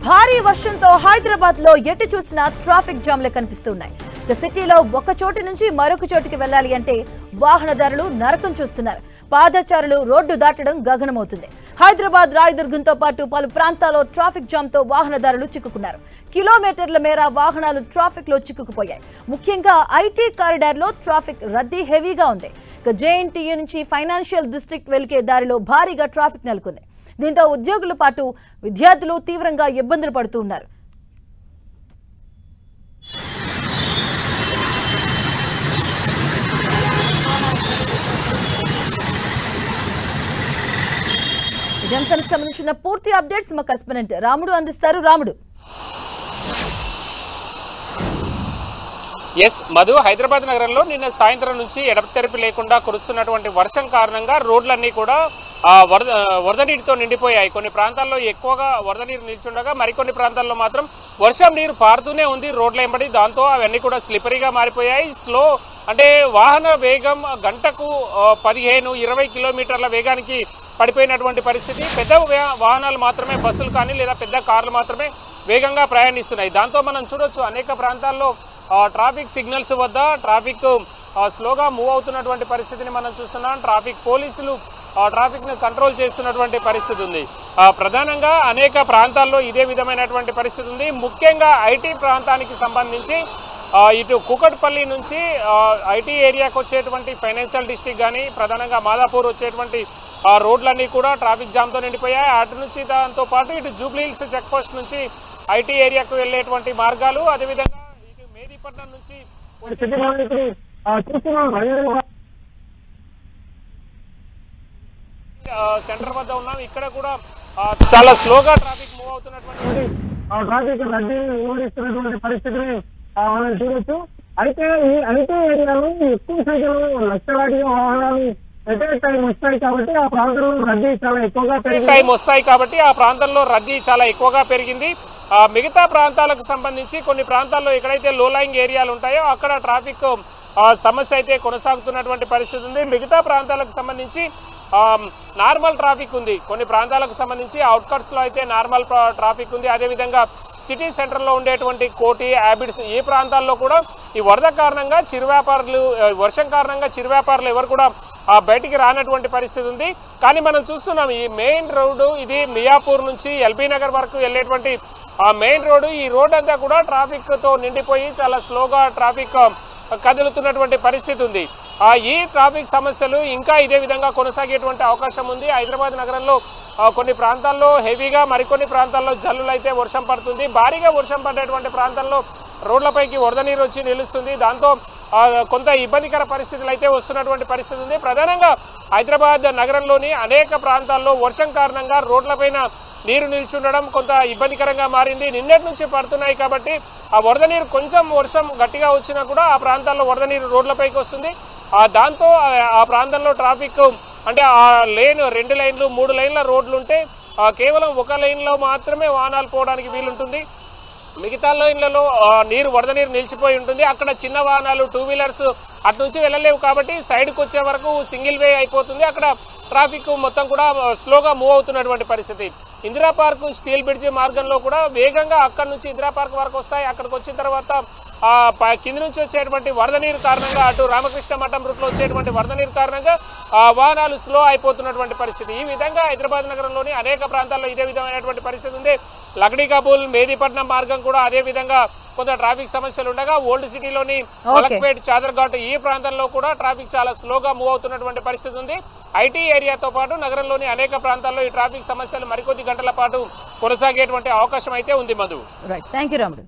భారీ వర్షంతో హైదరాబాద్ లో ఎటు చూసినా ట్రాఫిక్ జామ్లే కనిపిస్తున్నాయి. సిటీలో ఒక చోటు నుంచి మరొక చోటుకి వెళ్లాలి అంటే వాహనదారులు నరకం చూస్తున్నారు. పాదచారులు రోడ్డు దాటడం గగనమవుతుంది. హైదరాబాద్ రాయదుర్గంతో పాటు పలు ప్రాంతాల్లో ట్రాఫిక్ జామ్ తో వాహనదారులు చిక్కుకున్నారు. కిలోమీటర్ల మేర వాహనాలు ట్రాఫిక్ లో చిక్కుకుపోయాయి. ముఖ్యంగా ఐటీ కారిడార్ లో ట్రాఫిక్ రద్దీ హెవీగా ఉంది. జేఎన్టీయూ నుంచి ఫైనాన్షియల్ డిస్ట్రిక్ట్ వెళ్లే దారిలో భారీగా ట్రాఫిక్ నెలకొంది. దీంతో ఉద్యోగుల పాటు విద్యార్థులు తీవ్రంగా ఇబ్బందులు పడుతూ ఉన్నారు. ఈ అంశానికి సంబంధించిన పూర్తి అప్డేట్స్ మా కరెస్పాండెంట్ రాముడు అందిస్తారు. రాముడు. ఎస్ మధు, హైదరాబాద్ నగరంలో నిన్న సాయంత్రం నుంచి ఎడతెరిపి లేకుండా కురుస్తున్నటువంటి వర్షం కారణంగా రోడ్లన్నీ కూడా వరద నీటితో నిండిపోయాయి. కొన్ని ప్రాంతాల్లో ఎక్కువగా వరద నీరు నిల్చుండగా మరికొన్ని ప్రాంతాల్లో మాత్రం వర్షం నీరు పారుతూనే ఉంది రోడ్ల వెంబడి. దాంతో అవన్నీ కూడా స్లిపరీగా మారిపోయాయి. అంటే వాహన వేగం గంటకు 15-20 కిలోమీటర్ల వేగానికి పడిపోయినటువంటి పరిస్థితి. పెద్ద వాహనాలు మాత్రమే, బస్సులు కానీ లేదా పెద్ద కార్లు మాత్రమే వేగంగా ప్రయాణిస్తున్నాయి. దాంతో మనం చూడొచ్చు అనేక ప్రాంతాల్లో ట్రాఫిక్ సిగ్నల్స్ వద్ద ట్రాఫిక్ స్లోగా మూవ్ అవుతున్నటువంటి పరిస్థితిని మనం చూస్తున్నాం. ట్రాఫిక్ పోలీసులు ట్రాఫిక్ ను కంట్రోల్ చేస్తున్నటువంటి పరిస్థితి ఉంది. ప్రధానంగా అనేక ప్రాంతాల్లో ఇదే విధమైనటువంటి పరిస్థితి ఉంది. ముఖ్యంగా ఐటీ ప్రాంతానికి సంబంధించి ఇటు కూకట్పల్లి నుంచి ఐటీ ఏరియాకు వచ్చేటువంటి ఫైనాన్షియల్ డిస్ట్రిక్ట్ కానీ ప్రధానంగా మాదాపూర్ వచ్చేటువంటి రోడ్లన్నీ కూడా ట్రాఫిక్ జామ్తో నిండిపోయాయి. అటు నుంచి దాంతో పాటు ఇటు జూబ్లీ హిల్స్ చెక్ పోస్ట్ నుంచి ఐటీ ఏరియాకు వెళ్ళేటువంటి మార్గాలు, అదేవిధంగా ఇటు మేదీపట్నం నుంచి సెంటర్ వద్ద ఉన్నాం. ఇక్కడ కూడా చాలా స్లోగా ట్రాఫిక్ మూవ్ అవుతున్నటువంటి ట్రాఫిక్ రద్దీ పరిస్థితిని మనం చూడొచ్చు. అయితే ఈ ఐటీ ఏరియాలో ఎక్కువ సంఖ్యలో లక్షలాదిగా వాహనాలు వస్తాయి కాబట్టి ఆ ప్రాంతంలో రద్దీ చాలా ఎక్కువగా పెరిగింది. మిగతా ప్రాంతాలకు సంబంధించి కొన్ని ప్రాంతాల్లో ఎక్కడైతే లో లయింగ్ ఏరియాలు ఉంటాయో అక్కడ ట్రాఫిక్ సమస్య అయితే కొనసాగుతున్నటువంటి పరిస్థితి ఉంది. మిగతా ప్రాంతాలకు సంబంధించి నార్మల్ ట్రాఫిక్ ఉంది. కొన్ని ప్రాంతాలకు సంబంధించి అవుట్కట్స్ లో అయితే నార్మల్ ట్రాఫిక్ ఉంది. అదేవిధంగా సిటీ సెంటర్ లో ఉండేటువంటి కోటి, హ్యాబిట్స్ ఈ ప్రాంతాల్లో కూడా ఈ వరద కారణంగా వర్షం కారణంగా చిరు వ్యాపారులు ఎవరు కూడా బయటికి రానటువంటి పరిస్థితి ఉంది. కానీ మనం చూస్తున్నాం ఈ మెయిన్ రోడ్డు, ఇది మియాపూర్ నుంచి ఎల్బీ నగర్ వరకు వెళ్ళేటువంటి మెయిన్ రోడ్డు, ఈ రోడ్ అంతా కూడా ట్రాఫిక్ తో నిండిపోయి చాలా స్లోగా ట్రాఫిక్ కదులుతున్నటువంటి పరిస్థితి ఉంది. ఈ ట్రాఫిక్ సమస్యలు ఇంకా ఇదే విధంగా కొనసాగేటువంటి అవకాశం ఉంది. హైదరాబాద్ నగరంలో కొన్ని ప్రాంతాల్లో హెవీగా, మరికొన్ని ప్రాంతాల్లో జల్లులు అయితే వర్షం పడుతుంది. భారీగా వర్షం పడేటువంటి ప్రాంతాల్లో రోడ్లపైకి వరద నీరు వచ్చి నిలుస్తుంది. దాంతో కొంత ఇబ్బందికర పరిస్థితులు అయితే వస్తున్నటువంటి పరిస్థితి ఉంది. ప్రధానంగా హైదరాబాద్ నగరంలోని అనేక ప్రాంతాల్లో వర్షం కారణంగా రోడ్లపైన నీరు నిల్చుండడం కొంత ఇబ్బందికరంగా మారింది. నిన్నటి నుంచి పడుతున్నాయి కాబట్టి ఆ వరద నీరు కొంచెం వర్షం గట్టిగా వచ్చినా కూడా ఆ ప్రాంతాల్లో వరద నీరు రోడ్లపైకి వస్తుంది. దాంతో ఆ ప్రాంతంలో ట్రాఫిక్ అంటే ఆ లేన్ 2 లైన్లు 3 లైన్ల రోడ్లు ఉంటే కేవలం ఒక లైన్లో మాత్రమే వాహనాలు పోవడానికి వీలుంటుంది. మిగతా లైన్లలో వరద నీరు నిలిచిపోయి ఉంటుంది. అక్కడ చిన్న వాహనాలు, 2 వీలర్స్ అటు నుంచి వెళ్ళలేవు కాబట్టి సైడ్కి వచ్చే వరకు సింగిల్ వే అయిపోతుంది. అక్కడ ట్రాఫిక్ మొత్తం కూడా స్లోగా మూవ్ అవుతున్నటువంటి పరిస్థితి. ఇందిరా పార్క్ స్టీల్ బ్రిడ్జ్ మార్గంలో కూడా వేగంగా అక్కడ నుంచి ఇందిరా పార్క్ వరకు వస్తాయి. అక్కడికి వచ్చిన తర్వాత కింది నుంచి వచ్చేటువంటి వరద నీరు కారణంగా అటు రామకృష్ణ మఠం రూట్లో వచ్చేటువంటి వరద నీరు కారణంగా వాహనాలు స్లో అయిపోతున్నటువంటి పరిస్థితి. ఈ విధంగా హైదరాబాద్ నగరంలోని అనేక ప్రాంతాల్లో ఇదే విధమైనటువంటి పరిస్థితి ఉంది. లక్డీ కబూల్, మేదీపట్నం మార్గం కూడా అదే విధంగా కొంత ట్రాఫిక్ సమస్యలు ఉండగా ఓల్డ్ సిటీలోని మలక్పేట్, చాదర్ఘాట్ ఈ ప్రాంతాల్లో కూడా ట్రాఫిక్ చాలా స్లోగా మూవ్ అవుతున్నటువంటి పరిస్థితి ఉంది. ఐటీ ఏరియాతో పాటు నగరంలోని అనేక ప్రాంతాల్లో ఈ ట్రాఫిక్ సమస్యలు మరికొద్ది గంటల పాటు కొనసాగేటువంటి అవకాశం అయితే ఉంది. మధు. రైట్, థాంక్యూ రాముడు.